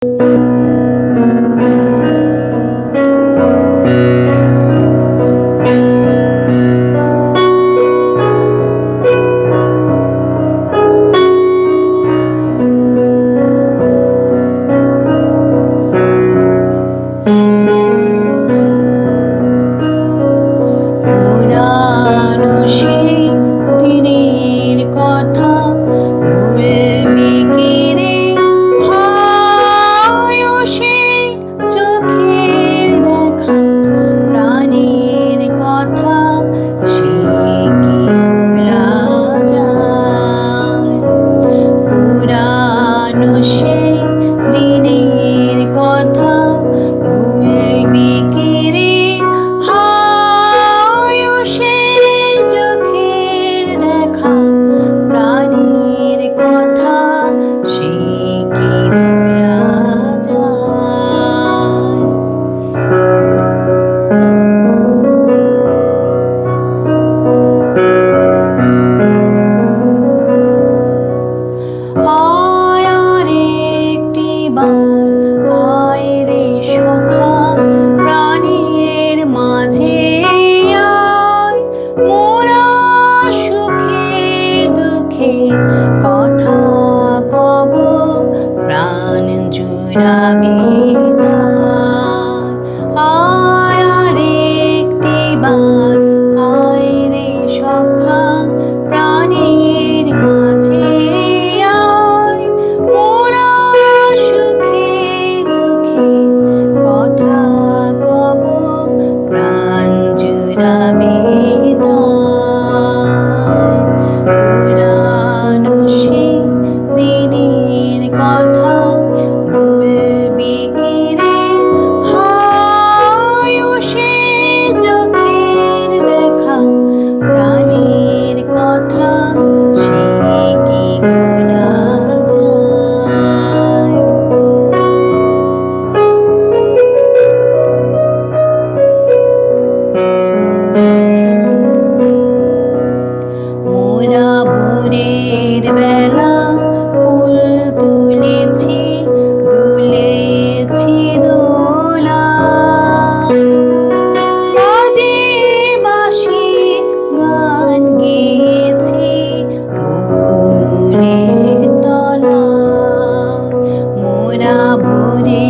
পুরানো সেই দিনের কথা ভুলবি কি রে? হায় ও সেই চোখের দেখা, প্রাণের কথা সে কি ভোলা যায়? পুরানো সেই দিনের কথা ভুলবি কি রে? হায় ও সেই চোখের দেখা, প্রাণের কথা সে কি ভোলা যায়? আয় আর একটি বার, আয় রে সখা, প্রাণের মাঝে আয়। মোরা সুখে দুঃখে কথা কব, প্রাণ জুড়াবে তাই। আয় আর একটি বার, আয় রে সখা, প্রাণের মাঝে আয়। মোরা সুখে দুঃখে কথা কব, প্রাণ জুড়াবে তাই। পুরানো সেই দিনের কথা ভুলবি কি রে? হায় ও সেই চোখের দেখা, প্রাণের কথা সে কি ভোলা যায়? মোরা ভোরের বেলা ফুল তুলেছি, দুলেছি দোলা। বাজে বাঁশি গান গেয়েছি বকুলের তলা। মোরা ভোরের